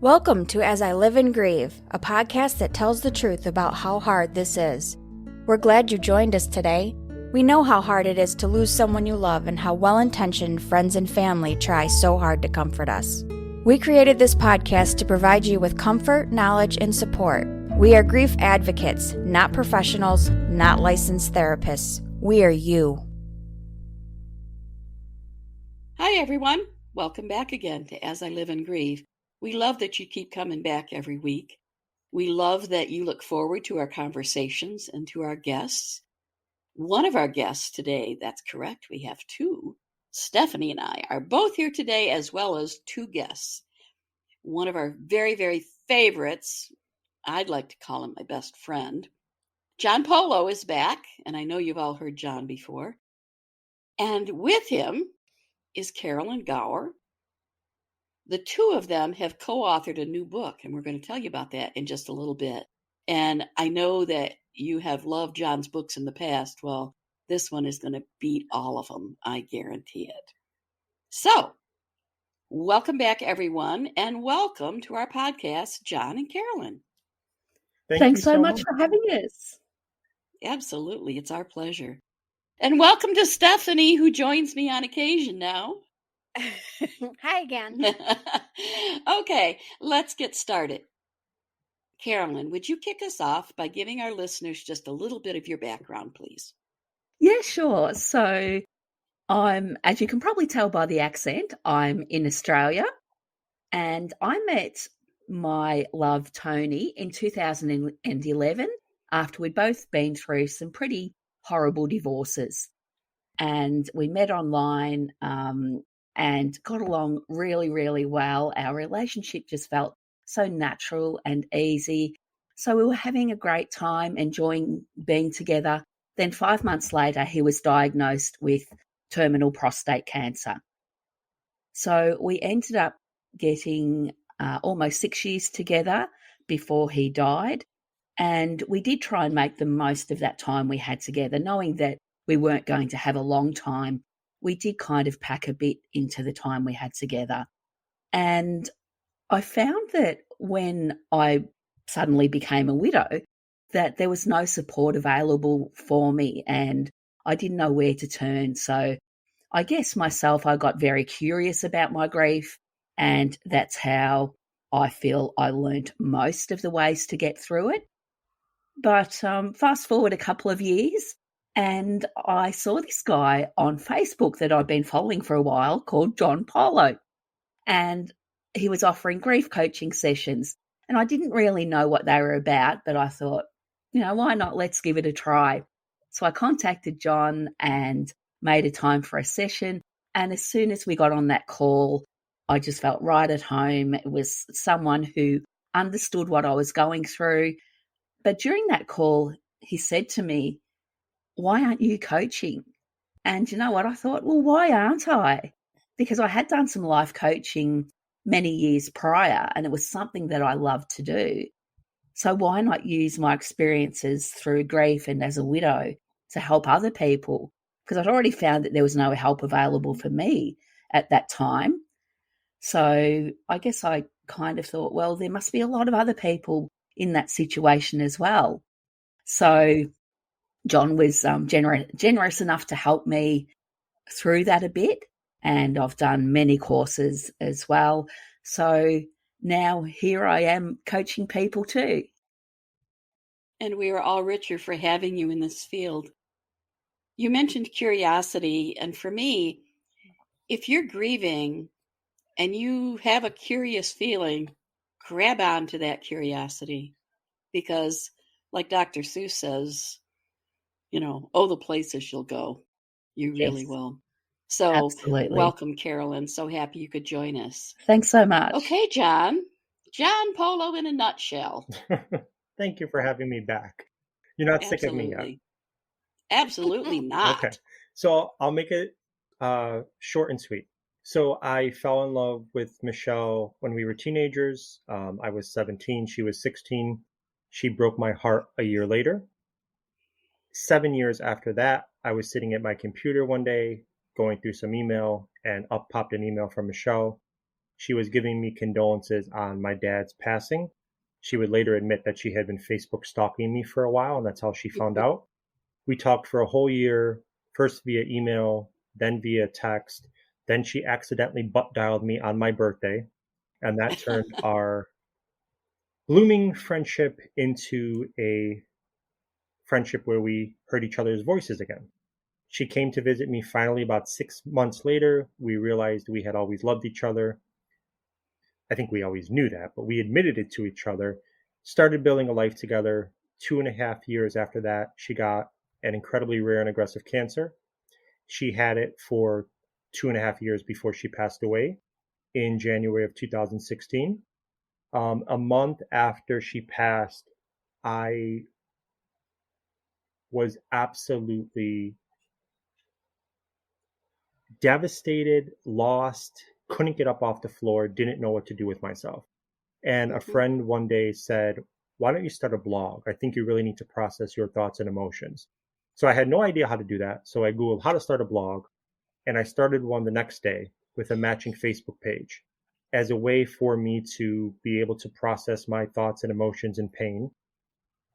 Welcome to As I Live and Grieve, a podcast that tells the truth about how hard this is. We're glad you joined us today. We know how hard it is to lose someone you love and how well-intentioned friends and family try so hard to comfort us. We created this podcast to provide you with comfort, knowledge, and support. We are grief advocates, not professionals, not licensed therapists. We are you. Hi, everyone. Welcome back again to As I Live and Grieve. We love that you keep coming back every week. We love that you look forward to our conversations and to our guests. One of our guests today, that's correct, we have two. Stephanie and I are both here today, as well as two guests. One of our very, very favorites, I'd like to call him my best friend, John Polo is back, and I know you've all heard John before. And with him is Carolyn Gower. The two of them have co-authored a new book, and we're going to tell you about that in just a little bit. And I know that you have loved John's books in the past. Well, this one is going to beat all of them, I guarantee it. So, welcome back, everyone, and welcome to our podcast, John and Carolyn. Thanks so much for having us. Absolutely, it's our pleasure. And welcome to Stephanie, who joins me on occasion now. Hi again. Okay, let's get started. Carolyn, would you kick us off by giving our listeners just a little bit of your background, please? Yeah, sure. So as you can probably tell by the accent, I'm in Australia, and I met my love, Tony, in 2011 after we'd both been through some pretty horrible divorces. And we met online and got along really, really well. Our relationship just felt so natural and easy. So we were having a great time, enjoying being together. Then 5 months later, he was diagnosed with terminal prostate cancer. So we ended up getting almost 6 years together before he died. And we did try and make the most of that time we had together, knowing that we weren't going to have a long time. We did kind of pack a bit into the time we had together. And I found that when I suddenly became a widow, that there was no support available for me and I didn't know where to turn. So I guess myself, I got very curious about my grief, and that's how I feel I learnt most of the ways to get through it. But fast forward a couple of years, and I saw this guy on Facebook that I'd been following for a while called John Polo. And he was offering grief coaching sessions. And I didn't really know what they were about, but I thought, why not? Let's give it a try. So I contacted John and made a time for a session. And as soon as we got on that call, I just felt right at home. It was someone who understood what I was going through. But during that call, he said to me, "Why aren't you coaching?" And you know what? I thought, well, why aren't I? Because I had done some life coaching many years prior, and it was something that I loved to do. So why not use my experiences through grief and as a widow to help other people? Because I'd already found that there was no help available for me at that time. So I guess I kind of thought, well, there must be a lot of other people in that situation as well. So John was generous enough to help me through that a bit, and I've done many courses as well. So now here I am coaching people too. And we are all richer for having you in this field. You mentioned curiosity, and for me, if you're grieving and you have a curious feeling, grab onto that curiosity, because like Dr. Seuss says, the places you'll go. You really Yes, will. So absolutely. welcome, Carolyn. So happy you could join us. Thanks so much. Okay, John. John Polo in a nutshell. Thank you for having me back. You're not sick of me yet. Absolutely not. Okay. So I'll make it short and sweet. So I fell in love with Michelle when we were teenagers. I was 17. She was 16. She broke my heart a year later. 7 years after that, I was sitting at my computer one day, going through some email, and up popped an email from Michelle She was giving me condolences on my dad's passing. She would later admit that she had been Facebook stalking me for a while, and that's how she found out. We talked for a whole year, first via email, then via text. Then she accidentally butt dialed me on my birthday, and that turned our blooming friendship into a friendship where we heard each other's voices again. She came to visit me finally about 6 months later. We realized we had always loved each other. I think we always knew that, but we admitted it to each other, started building a life together. 2.5 years after that, she got an incredibly rare and aggressive cancer. She had it for 2.5 years before she passed away in January of 2016. A month after she passed, I was absolutely devastated, lost, couldn't get up off the floor, didn't know what to do with myself. And a friend one day said, "Why don't you start a blog? I think you really need to process your thoughts and emotions." So I had no idea how to do that. So I Googled how to start a blog, and I started one the next day with a matching Facebook page as a way for me to be able to process my thoughts and emotions and pain.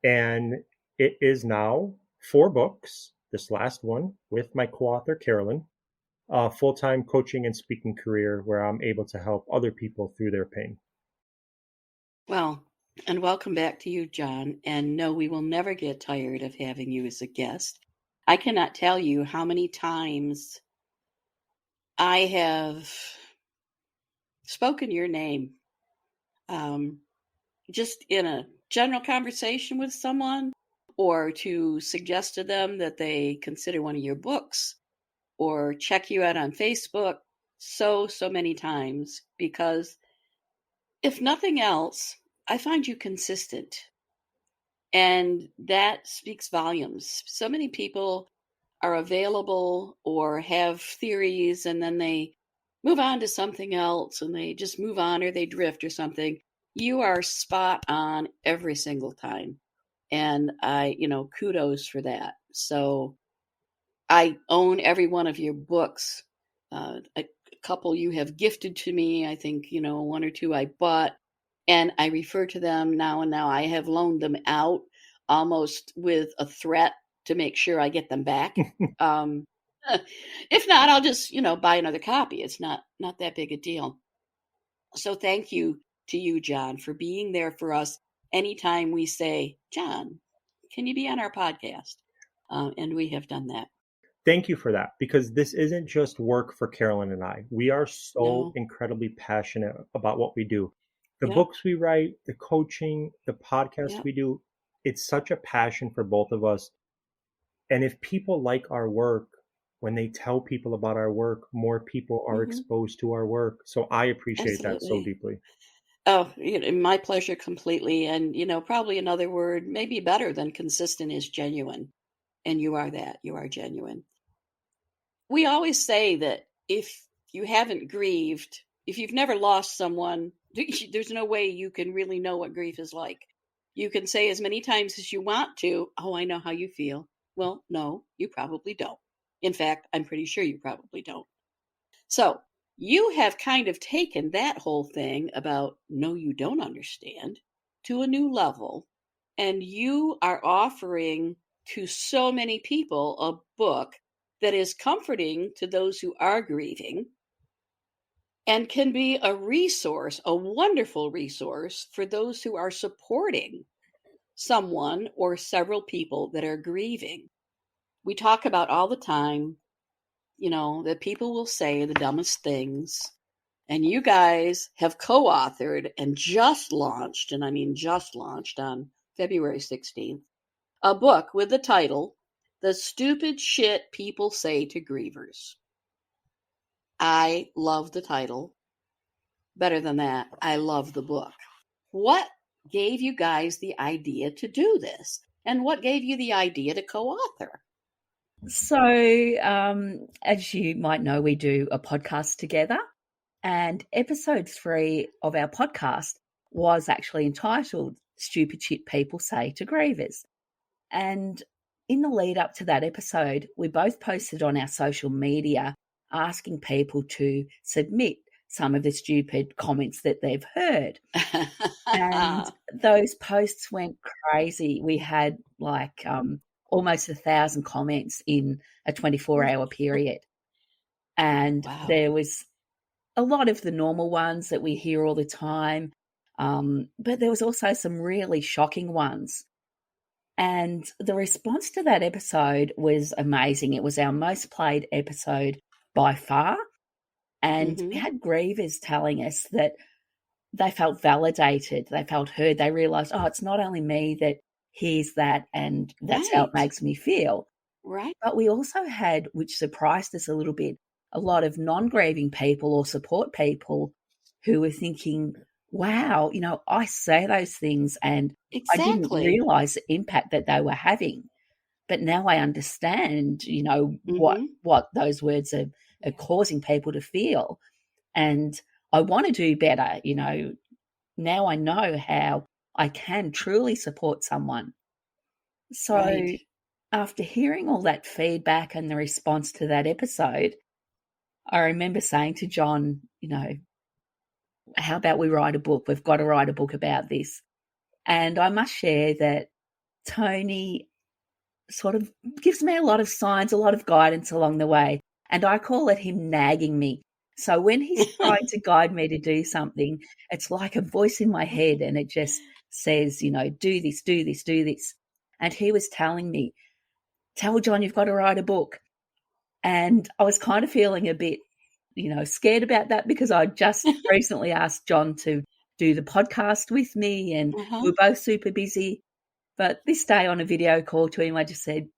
And it is now 4 books, this last one with my co-author, Carolyn, a full-time coaching and speaking career where I'm able to help other people through their pain. Well, and welcome back to you, John. And no, we will never get tired of having you as a guest. I cannot tell you how many times I have spoken your name, just in a general conversation with someone, or to suggest to them that they consider one of your books or check you out on Facebook so many times, because if nothing else, I find you consistent, and that speaks volumes. So many people are available or have theories, and then they move on to something else, and they just move on, or they drift or something. You are spot on every single time. And kudos for that. So I own every one of your books. A couple you have gifted to me. I think, 1 or 2 I bought, and I refer to them now and now. I have loaned them out almost with a threat to make sure I get them back. If not, I'll just, buy another copy. It's not that big a deal. So thank you to you, John, for being there for us anytime we say, "John, can you be on our podcast?" And we have done that. Thank you for that, because this isn't just work for Carolyn and I. We are so incredibly passionate about what we do. The books we write, the coaching, the podcast we do, it's such a passion for both of us. And if people like our work, when they tell people about our work, more people are exposed to our work. So I appreciate that so deeply. Oh, my pleasure completely. And, probably another word, maybe better than consistent, is genuine. And you are that. You are genuine. We always say that if you haven't grieved, if you've never lost someone, there's no way you can really know what grief is like. You can say as many times as you want to, "Oh, I know how you feel." Well, no, you probably don't. In fact, I'm pretty sure you probably don't. So you have kind of taken that whole thing about "no, you don't understand" to a new level. And you are offering to so many people a book that is comforting to those who are grieving, and can be a resource, a wonderful resource for those who are supporting someone or several people that are grieving. We talk about all the time, that people will say the dumbest things. And you guys have co-authored and just launched, and I mean just launched on February 16th, a book with the title, "The Stupid Shit People Say to Grievers." I love the title. Better than that, I love the book. What gave you guys the idea to do this? And what gave you the idea to co-author? So, as you might know, we do a podcast together, and episode 3 of our podcast was actually entitled "Stupid Shit People Say to Grievers." And in the lead up to that episode, we both posted on our social media asking people to submit some of the stupid comments that they've heard. And those posts went crazy. We had like almost 1,000 comments in a 24-hour period. And Wow. there was a lot of the normal ones that we hear all the time. But there was also some really shocking ones. And the response to that episode was amazing. It was our most played episode by far. And we had grievers telling us that they felt validated, they felt heard, they realised, oh, it's not only me that hears that and that's how it makes me feel. Right. But we also had, which surprised us a little bit, a lot of non-grieving people or support people who were thinking, wow, I say those things and I didn't realise the impact that they were having. But now I understand, what those words are causing people to feel. And I want to do better, now I know how I can truly support someone. So after hearing all that feedback and the response to that episode, I remember saying to John, how about we write a book? We've got to write a book about this. And I must share that Tony sort of gives me a lot of signs, a lot of guidance along the way. And I call it him nagging me. So when he's trying to guide me to do something, it's like a voice in my head and it just says, do this, do this, do this. And he was telling me, tell John you've got to write a book. And I was kind of feeling a bit, scared about that because I just recently asked John to do the podcast with me and we're both super busy. But this day on a video call to him, I just said,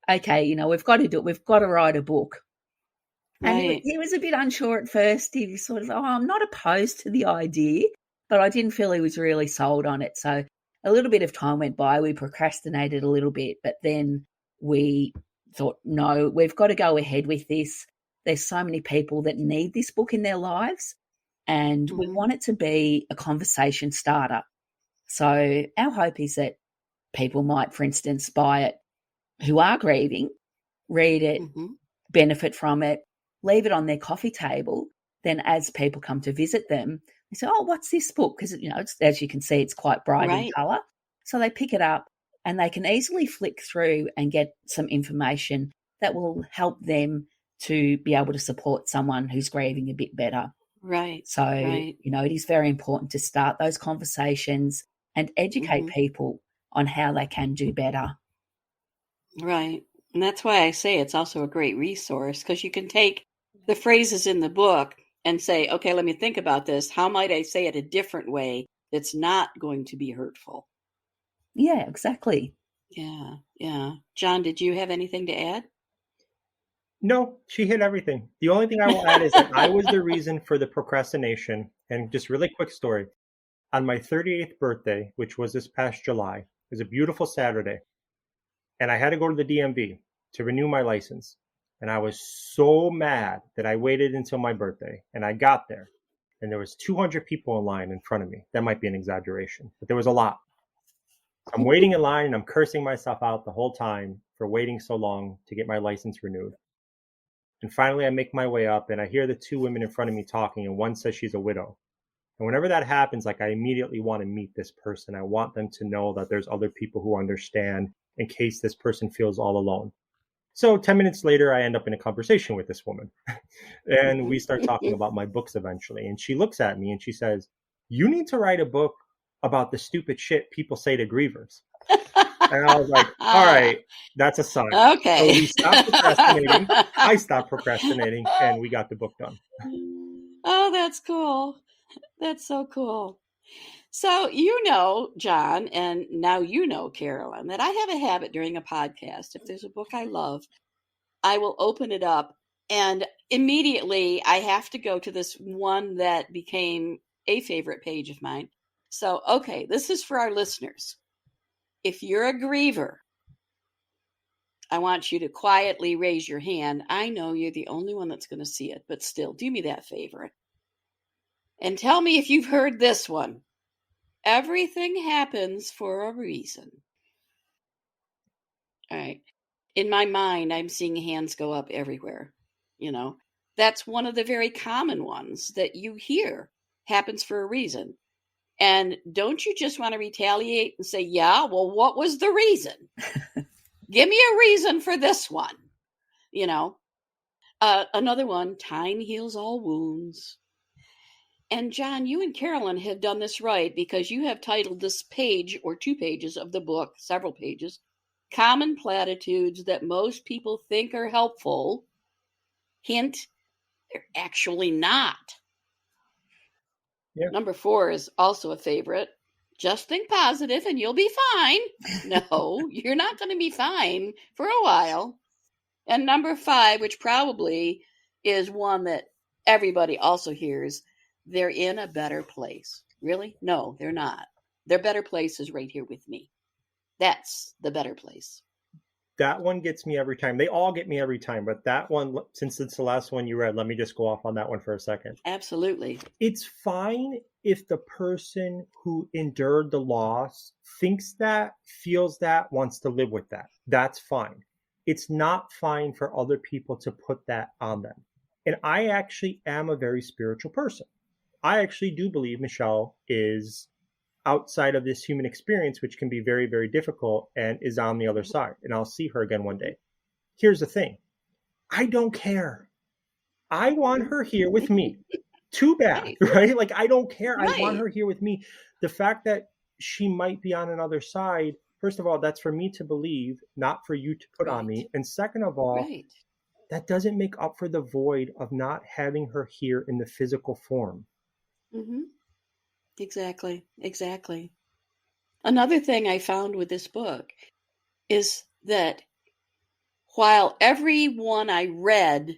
okay, we've got to do it. We've got to write a book. And he was a bit unsure at first. He was sort of, I'm not opposed to the idea, but I didn't feel he was really sold on it. So a little bit of time went by. We procrastinated a little bit, but then we thought, no, we've got to go ahead with this. There's so many people that need this book in their lives, and we want it to be a conversation starter. So our hope is that people might, for instance, buy it who are grieving, read it, benefit from it, leave it on their coffee table. Then as people come to visit them, they say, oh, what's this book? Because, as you can see, it's quite bright in colour. So they pick it up and they can easily flick through and get some information that will help them to be able to support someone who's grieving a bit better. Right. So, it is very important to start those conversations and educate people on how they can do better. Right. And that's why I say it's also a great resource, because you can take the phrases in the book and say, okay, let me think about this. How might I say it a different way that's not going to be hurtful? Yeah, exactly. Yeah, yeah. John, did you have anything to add? No, she hit everything. The only thing I will add is that I was the reason for the procrastination. And just really quick story. On my 38th birthday, which was this past July, it was a beautiful Saturday. And I had to go to the DMV to renew my license. And I was so mad that I waited until my birthday. And I got there. And there was 200 people in line in front of me. That might be an exaggeration, but there was a lot. I'm waiting in line and I'm cursing myself out the whole time for waiting so long to get my license renewed. And finally, I make my way up and I hear the two women in front of me talking, and one says she's a widow. And whenever that happens, I immediately want to meet this person. I want them to know that there's other people who understand in case this person feels all alone. So 10 minutes later, I end up in a conversation with this woman. And we start talking about my books eventually. And she looks at me and she says, you need to write a book about the stupid shit people say to grievers. And I was like, all right, that's a sign. Okay. So we stopped procrastinating. I stopped procrastinating and we got the book done. Oh, that's cool. That's so cool. So, John, and now Carolyn, that I have a habit during a podcast. If there's a book I love, I will open it up and immediately I have to go to this one that became a favorite page of mine. So, okay, this is for our listeners. If you're a griever, I want you to quietly raise your hand. I know you're the only one that's going to see it, but still, do me that favor. And tell me if you've heard this one. Everything happens for a reason. All right. In my mind, I'm seeing hands go up everywhere. That's one of the very common ones that you hear happens for a reason. And don't you just want to retaliate and say, yeah, well, what was the reason? Give me a reason for this one. Another one, time heals all wounds. And John, you and Carolyn have done this right, because you have titled this page or 2 pages of the book, several pages, Common Platitudes That Most People Think Are Helpful. Hint, they're actually not. Yeah. Number 4 is also a favorite. Just think positive and you'll be fine. No, you're not going to be fine for a while. And number 5, which probably is one that everybody also hears, they're in a better place. Really? No, they're not. Their better place is right here with me. That's the better place. That one gets me every time. They all get me every time, but that one, since it's the last one you read, let me just go off on that one for a second. Absolutely. It's fine if the person who endured the loss thinks that, feels that, wants to live with that. That's fine. It's not fine for other people to put that on them. And I actually am a very spiritual person. I actually do believe Michelle is outside of this human experience, which can be very, very difficult, and is on the other side. And I'll see her again one day. Here's the thing. I don't care. I want her here with me. Too bad, right? Like, I don't care. Right. I want her here with me. The fact that she might be on another side, first of all, that's for me to believe, not for you to put on me. And second of all, that doesn't make up for the void of not having her here in the physical form. Mm-hmm. Exactly. Another thing I found with this book is that while every one I read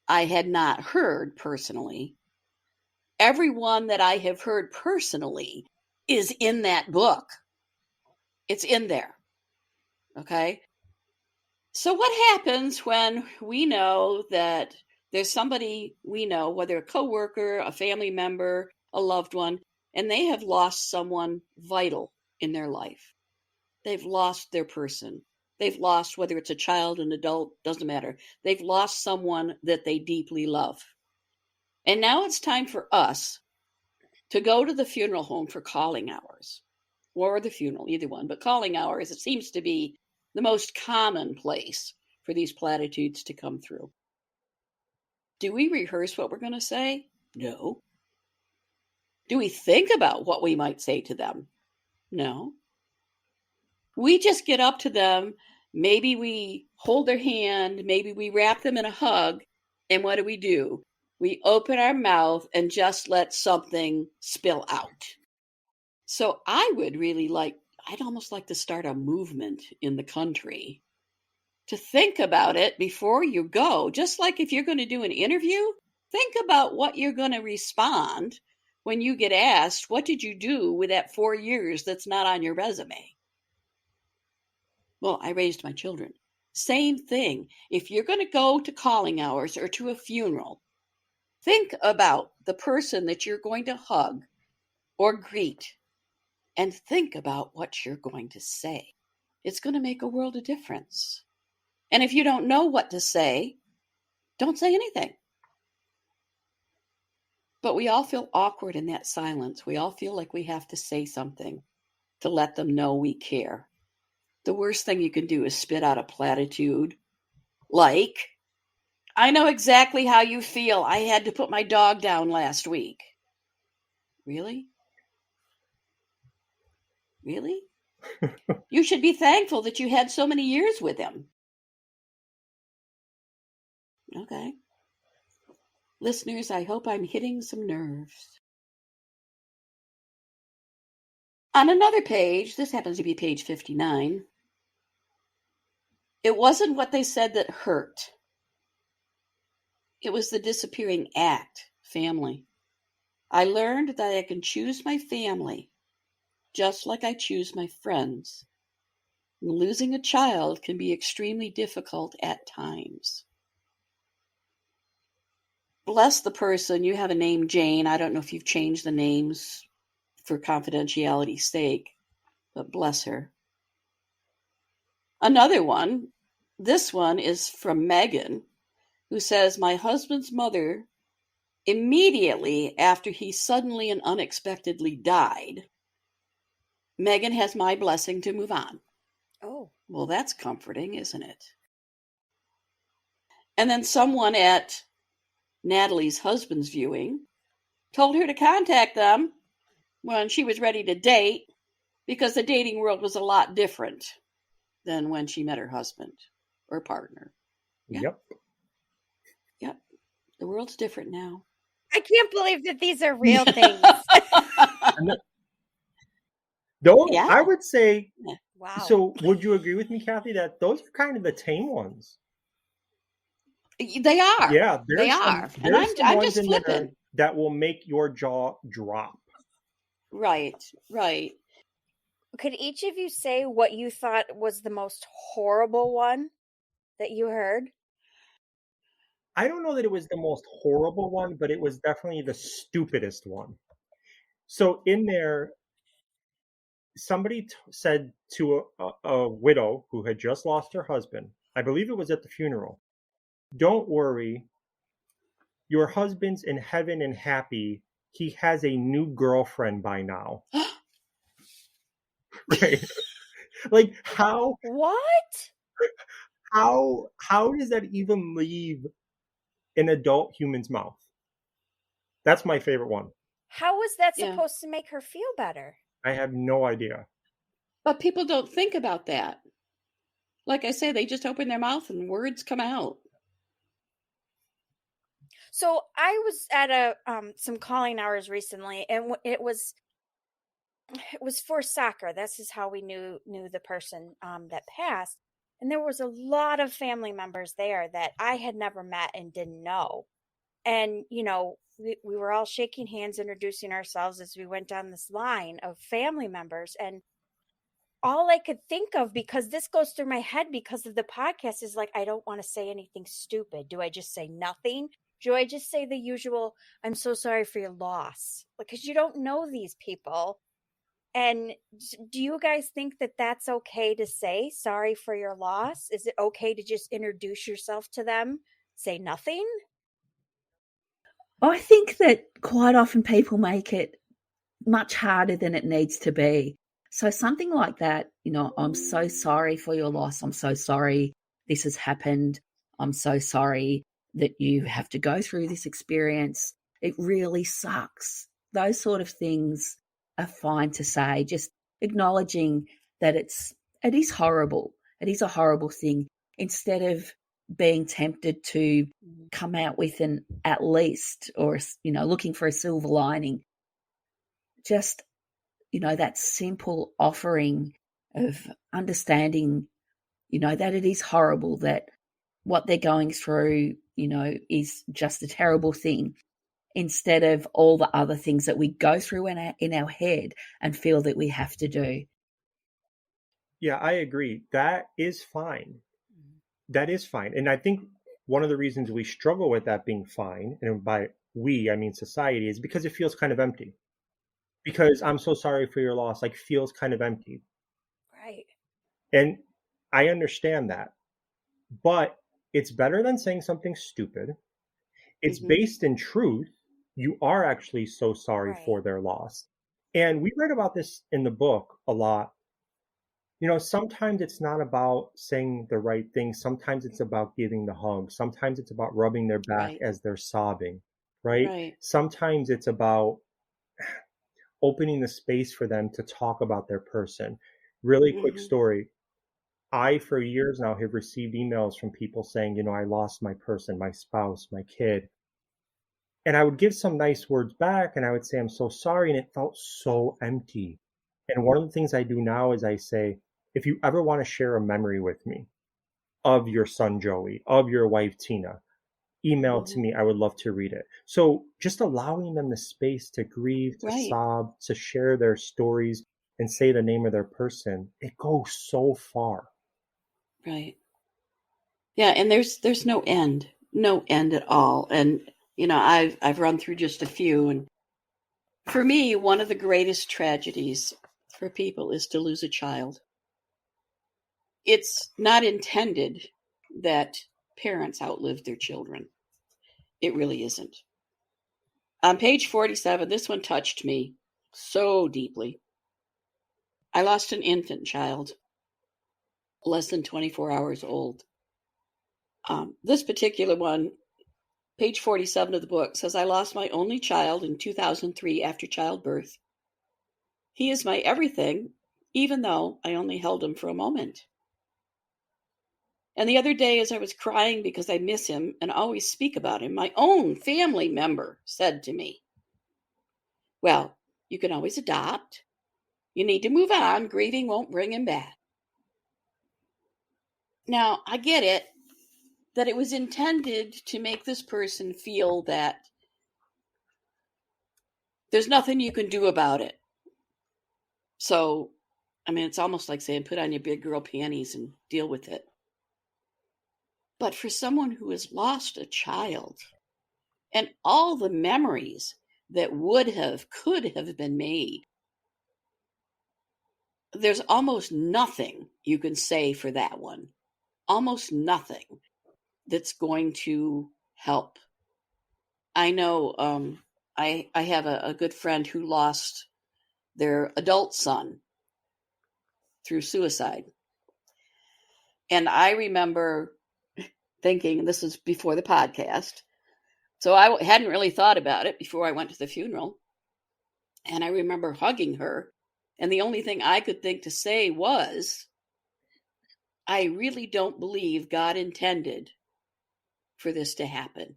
I had not heard personally, every one that I have heard personally is in that book. It's in there. Okay? So what happens when we know that there's somebody we know, whether a coworker, a family member, a loved one, and they have lost someone vital in their life? They've lost their person. They've lost, whether it's a child, an adult, doesn't matter. They've lost someone that they deeply love. And now it's time for us to go to the funeral home for calling hours, or the funeral, either one. But calling hours, it seems to be the most common place for these platitudes to come through. Do we rehearse what we're going to say? No. Do we think about what we might say to them? No. We just get up to them. Maybe we hold their hand. Maybe we wrap them in a hug. And what do? We open our mouth and just let something spill out. So I'd almost like to start a movement in the country to think about it before you go. Just like if you're going to do an interview, think about what you're going to respond when you get asked, what did you do with that 4 years that's not on your resume? Well, I raised my children. Same thing. If you're going to go to calling hours or to a funeral, think about the person that you're going to hug or greet, and think about what you're going to say. It's going to make a world of difference. And if you don't know what to say, don't say anything. But we all feel awkward in that silence. We all feel like we have to say something to let them know we care. The worst thing you can do is spit out a platitude like, I know exactly how you feel. I had to put my dog down last week. Really? Really? You should be thankful that you had so many years with him. Okay. Listeners, I hope I'm hitting some nerves. On another page, this happens to be page 59, it wasn't what they said that hurt. It was the disappearing act, family. I learned that I can choose my family just like I choose my friends. Losing a child can be extremely difficult at times. Bless the person. You have a name, Jane. I don't know if you've changed the names for confidentiality's sake, but bless her. Another one, this one is from Megan. who says, my husband's mother, immediately after he suddenly and unexpectedly died, Megan has my blessing to move on. Oh. Well, that's comforting, isn't it? And then someone at Natalie's husband's viewing told her to contact them when she was ready to date, because the dating world was a lot different than when she met her husband or partner. Yep. The world's different now. I can't believe that these are real things. Though Yeah. I would say, Wow. so would you agree with me, Kathy, that those are kind of the tame ones? They are. Yeah, they are. And I'm just flipping. That will make your jaw drop. Right. Could each of you say what you thought was the most horrible one that you heard? I don't know that it was the most horrible one, but it was definitely the stupidest one. So in there, somebody said to a widow who had just lost her husband, I believe it was at the funeral, don't worry, your husband's in heaven and happy. He has a new girlfriend by now. Right? Like how? What? How does that even leave an adult human's mouth? That's my favorite one. How was that supposed to make her feel better? I have no idea. But people don't think about that. Like I say, they just open their mouth and words come out. So I was at some calling hours recently, and it was for soccer. This is how we knew the person that passed. And there was a lot of family members there that I had never met and didn't know. And, you know, we were all shaking hands, introducing ourselves as we went down this line of family members. And all I could think of, because this goes through my head because of the podcast, is like, I don't want to say anything stupid. Do I just say nothing? Do I just say the usual, I'm so sorry for your loss? Because you don't know these people. And do you guys think that that's okay to say, sorry for your loss? Is it okay to just introduce yourself to them, say nothing? I think that quite often people make it much harder than it needs to be. So something like that, you know, I'm so sorry for your loss. I'm so sorry this has happened. I'm so sorry that you have to go through this experience. It really sucks. Those sort of things are fine to say, just acknowledging that it is horrible. It is a horrible thing, instead of being tempted to come out with an at least, or, you know, looking for a silver lining. Just, you know, that simple offering of understanding, you know, that it is horrible, that what they're going through, you know, is just a terrible thing, instead of all the other things that we go through in our head and feel that we have to do. Yeah, I agree. That is fine. That is fine. And I think one of the reasons we struggle with that being fine, and by we, I mean society, is because it feels kind of empty. Because I'm so sorry for your loss, like, feels kind of empty. Right. And I understand that. But it's better than saying something stupid. It's based in truth. You are actually so sorry for their loss. And we read about this in the book a lot. You know, sometimes it's not about saying the right thing. Sometimes it's about giving the hug. Sometimes it's about rubbing their back as they're sobbing, right? Sometimes it's about opening the space for them to talk about their person. Really quick story. I, for years now, have received emails from people saying, you know, I lost my person, my spouse, my kid. And I would give some nice words back, and I would say, I'm so sorry. And it felt so empty. And one of the things I do now is I say, if you ever want to share a memory with me of your son, Joey, of your wife, Tina, email to me. I would love to read it. So just allowing them the space to grieve, to sob, to share their stories and say the name of their person, it goes so far. Right. Yeah. And there's no end at all. And, you know, I've run through just a few. And for me, one of the greatest tragedies for people is to lose a child. It's not intended that parents outlive their children. It really isn't. On page 47, this one touched me so deeply. I lost an infant child, less than 24 hours old. This particular one, page 47 of the book, says, I lost my only child in 2003 after childbirth. He is my everything, even though I only held him for a moment. And the other day, as I was crying because I miss him and always speak about him, my own family member said to me, well, you can always adopt. You need to move on. Grieving won't bring him back. Now, I get it, that it was intended to make this person feel that there's nothing you can do about it. So, I mean, it's almost like saying, put on your big girl panties and deal with it. But for someone who has lost a child and all the memories that could have been made, there's almost nothing you can say for that one. Almost nothing that's going to help. I know I have a good friend who lost their adult son through suicide. And I remember thinking, this was before the podcast, so I hadn't really thought about it before I went to the funeral. And I remember hugging her. And the only thing I could think to say was, I really don't believe God intended for this to happen.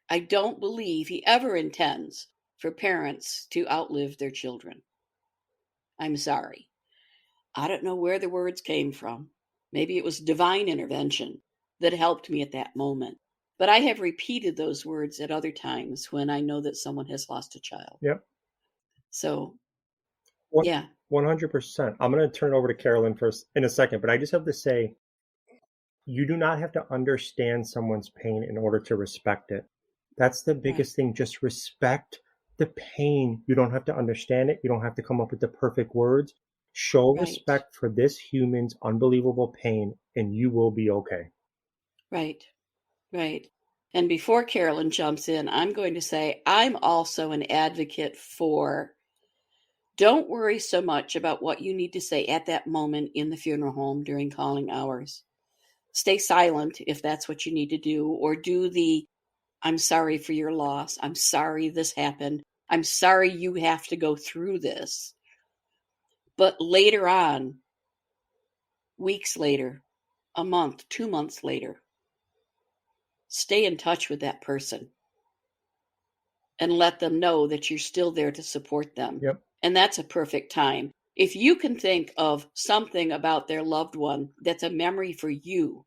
I don't believe he ever intends for parents to outlive their children. I'm sorry. I don't know where the words came from. Maybe it was divine intervention that helped me at that moment. But I have repeated those words at other times when I know that someone has lost a child. Yep. So, yeah. 100%. I'm going to turn it over to Carolyn first in a second, but I just have to say, you do not have to understand someone's pain in order to respect it. That's the biggest thing. Just respect the pain. You don't have to understand it. You don't have to come up with the perfect words. Show respect for this human's unbelievable pain, and you will be okay. Right. And before Carolyn jumps in, I'm going to say I'm also an advocate for don't worry so much about what you need to say at that moment in the funeral home during calling hours. Stay silent if that's what you need to do, or do the I'm sorry for your loss. I'm sorry this happened. I'm sorry you have to go through this. But later on, weeks later, a month, 2 months later, stay in touch with that person and let them know that you're still there to support them. Yep. And that's a perfect time. If you can think of something about their loved one that's a memory for you,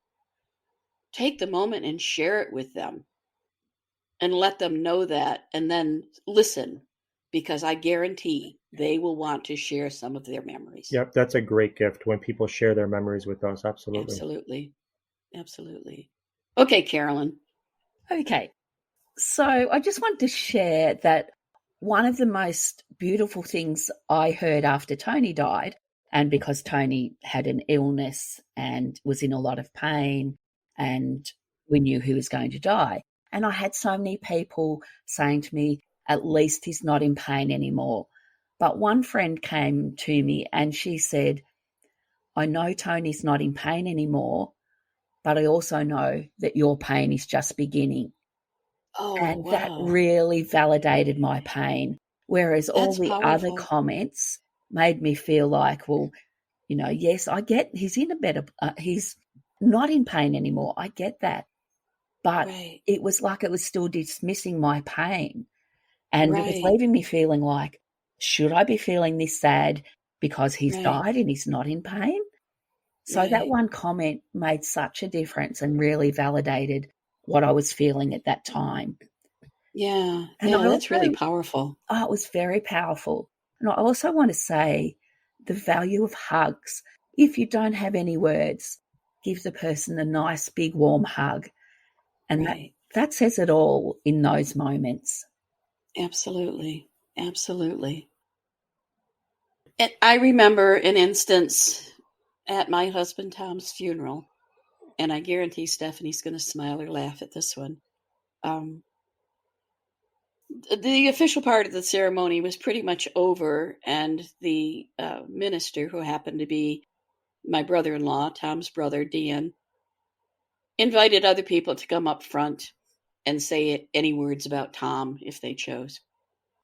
take the moment and share it with them and let them know that, and then listen, because I guarantee they will want to share some of their memories. Yep, that's a great gift when people share their memories with us. Absolutely. Absolutely. Okay, Carolyn. Okay. So I just wanted to share that one of the most beautiful things I heard after Tony died, and because Tony had an illness and was in a lot of pain and we knew he was going to die. And I had so many people saying to me, at least he's not in pain anymore. But one friend came to me and she said, I know Tony's not in pain anymore, but I also know that your pain is just beginning. Oh, and wow. That really validated my pain. Whereas all That's the powerful. other comments made me feel like, well, you know, yes, I get he's in a better, he's not in pain anymore. I get that. But it was like it was still dismissing my pain. And it was leaving me feeling like, should I be feeling this sad because he's died and he's not in pain? So that one comment made such a difference and really validated what I was feeling at that time. Yeah, And that's really powerful. Oh, it was very powerful. And I also want to say the value of hugs. If you don't have any words, give the person a nice, big, warm hug. And that says it all in those moments. Absolutely. Absolutely. And I remember an instance at my husband Tom's funeral and I guarantee Stephanie's going to smile or laugh at this one. The official part of the ceremony was pretty much over, and the minister, who happened to be my brother-in-law, Tom's brother, Dan, invited other people to come up front and say any words about Tom if they chose.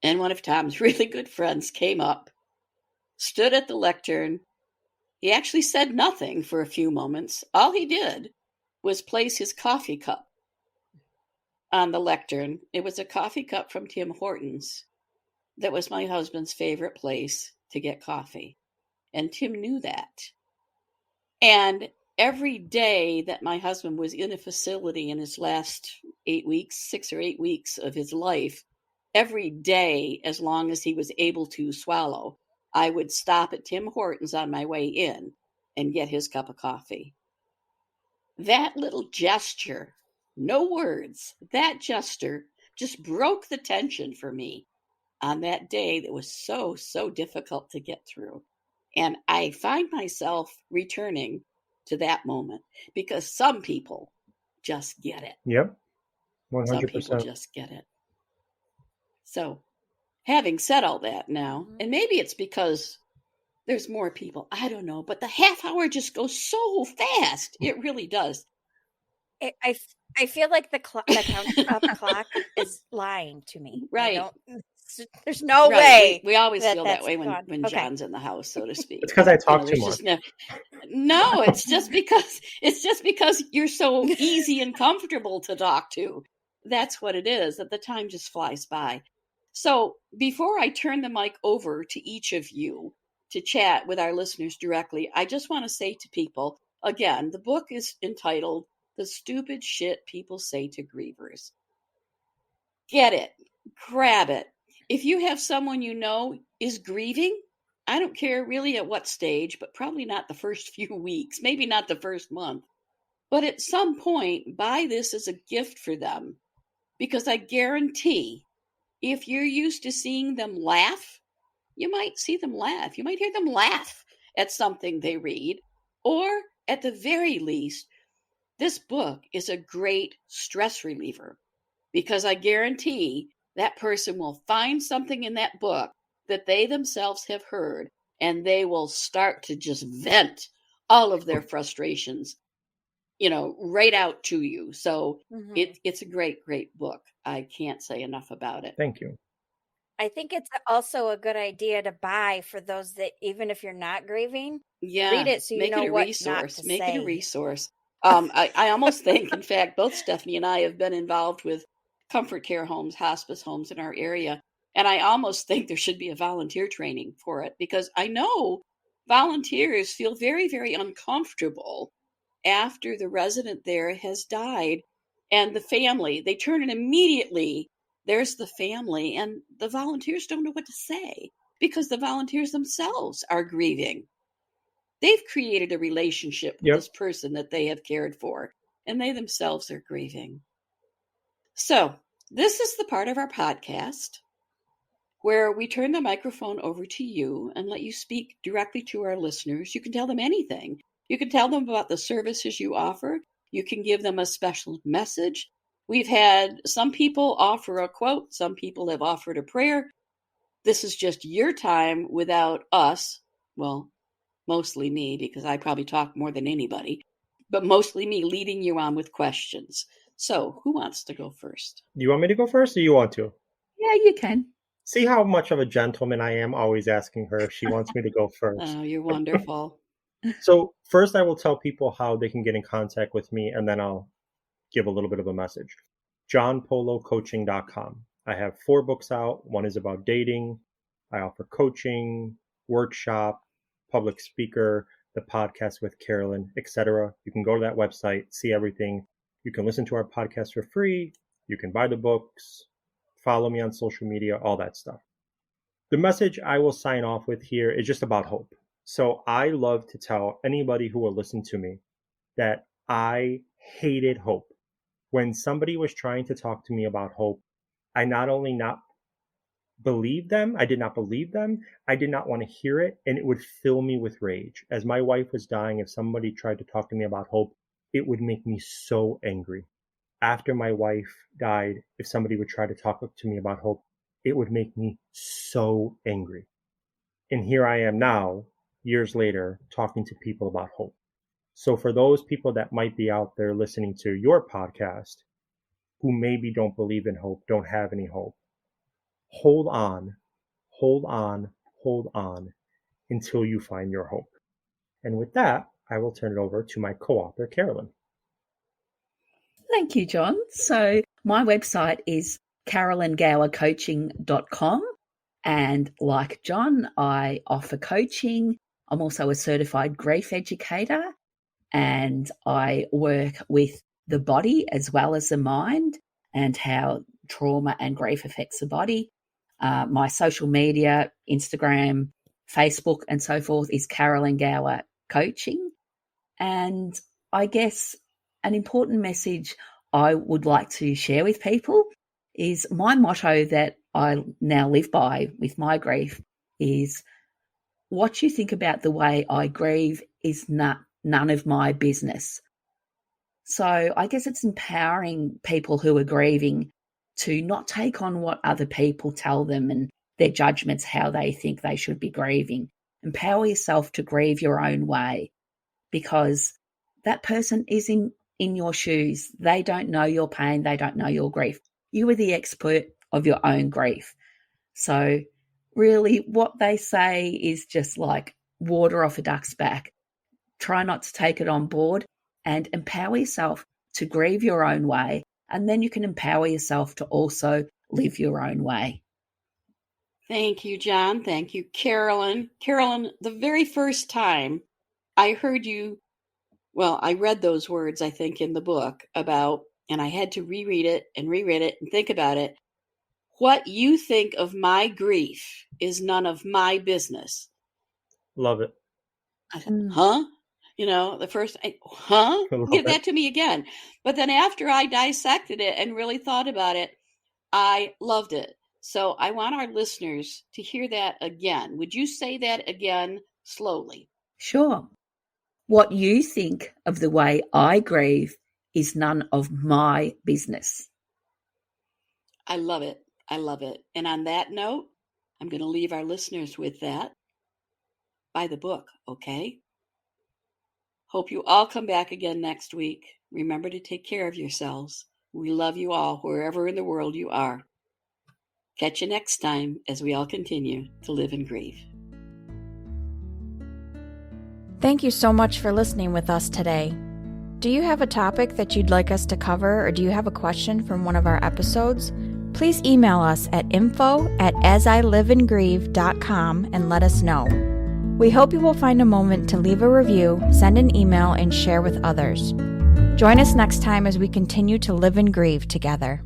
And one of Tom's really good friends came up, stood at the lectern. He actually said nothing for a few moments. All he did was place his coffee cup on the lectern. It was a coffee cup from Tim Hortons. That was my husband's favorite place to get coffee. And Tim knew that. And every day that my husband was in a facility in his last 8 weeks, 6 or 8 weeks of his life, every day, as long as he was able to swallow, I would stop at Tim Hortons on my way in and get his cup of coffee. That little gesture, no words, that gesture just broke the tension for me on that day that was so, so difficult to get through. And I find myself returning to that moment because some people just get it. Yep. 100%. Some people just get it. So, having said all that now, and maybe it's because there's more people, I don't know, but the half hour just goes so fast. It really does. I feel like the clock is lying to me. Right. There's no way. We always feel that way when okay. John's in the house, so to speak. It's because I talk too much. No, it's just because you're so easy and comfortable to talk to. That's what it is, that the time just flies by. So before I turn the mic over to each of you to chat with our listeners directly, I just want to say to people, again, the book is entitled The Stupid Shit People Say to Grievers. Get it. Grab it. If you have someone you know is grieving, I don't care really at what stage, but probably not the first few weeks, maybe not the first month. But at some point, buy this as a gift for them. Because I guarantee, if you're used to seeing them laugh, you might see them laugh. You might hear them laugh at something they read. Or, at the very least, this book is a great stress reliever. Because I guarantee that person will find something in that book that they themselves have heard, and they will start to just vent all of their frustrations, right out to you. So it's a great, great book. I can't say enough about it. Thank you. I think it's also a good idea to buy for those that, even if you're not grieving, read it so you know what not to say. Make it a resource. I almost think, in fact, both Stephanie and I have been involved with comfort care homes, hospice homes in our area. And I almost think there should be a volunteer training for it, because I know volunteers feel very, very uncomfortable after the resident there has died, and the family, they turn and immediately there's the family, and the volunteers don't know what to say because the volunteers themselves are grieving. They've created a relationship with this person that they have cared for, and they themselves are grieving. So this is the part of our podcast where we turn the microphone over to you and let you speak directly to our listeners. You can tell them anything. You can tell them about the services you offer. You can give them a special message. We've had some people offer a quote. Some people have offered a prayer. This is just your time without us. Well, mostly me, because I probably talk more than anybody, but mostly me leading you on with questions. So who wants to go first? Do you want me to go first, or you want to? Yeah, you can. See how much of a gentleman I am, always asking her if she wants me to go first. Oh, you're wonderful. So first I will tell people how they can get in contact with me, and then I'll give a little bit of a message. JohnPoloCoaching.com. I have 4 books out. One is about dating. I offer coaching, workshop, public speaker, the podcast with Carolyn, etc. You can go to that website, see everything. You can listen to our podcast for free. You can buy the books, follow me on social media, all that stuff. The message I will sign off with here is just about hope. So I love to tell anybody who will listen to me that I hated hope. When somebody was trying to talk to me about hope, I not only not believe them, I did not believe them, I did not want to hear it, and it would fill me with rage. As my wife was dying, if somebody tried to talk to me about hope, it would make me so angry. After my wife died, if somebody would try to talk to me about hope, it would make me so angry. And here I am now, years later, talking to people about hope. So for those people that might be out there listening to your podcast, who maybe don't believe in hope, don't have any hope, hold on, hold on, hold on until you find your hope. And with that, I will turn it over to my co-author, Carolyn. Thank you, John. So my website is carolyngowercoaching.com. And like John, I offer coaching. I'm also a certified grief educator, and I work with the body as well as the mind and how trauma and grief affects the body. My social media, Instagram, Facebook, and so forth is Carolyn Gower Coaching. And I guess an important message I would like to share with people is my motto that I now live by with my grief is, what you think about the way I grieve is none of my business. So I guess it's empowering people who are grieving to not take on what other people tell them and their judgments, how they think they should be grieving. Empower yourself to grieve your own way, because that person is in your shoes. They don't know your pain. They don't know your grief. You are the expert of your own grief. So really what they say is just like water off a duck's back. Try not to take it on board and empower yourself to grieve your own way. And then you can empower yourself to also live your own way. Thank you, John. Thank you, Carolyn. Carolyn, the very first time I heard you, well, I read those words, I think, in the book about, and I had to reread it and think about it. What you think of my grief is none of my business. Love it. I said, huh? You know, the first, huh? Give that to me again. But then after I dissected it and really thought about it, I loved it. So I want our listeners to hear that again. Would you say that again slowly? Sure. What you think of the way I grieve is none of my business. I love it. I love it. And on that note, I'm going to leave our listeners with that. Buy the book, okay? Hope you all come back again next week. Remember to take care of yourselves. We love you all, wherever in the world you are. Catch you next time as we all continue to live and grieve. Thank you so much for listening with us today. Do you have a topic that you'd like us to cover, or do you have a question from one of our episodes? Please email us at info@asiliveandgrieve.com and let us know. We hope you will find a moment to leave a review, send an email, and share with others. Join us next time as we continue to live and grieve together.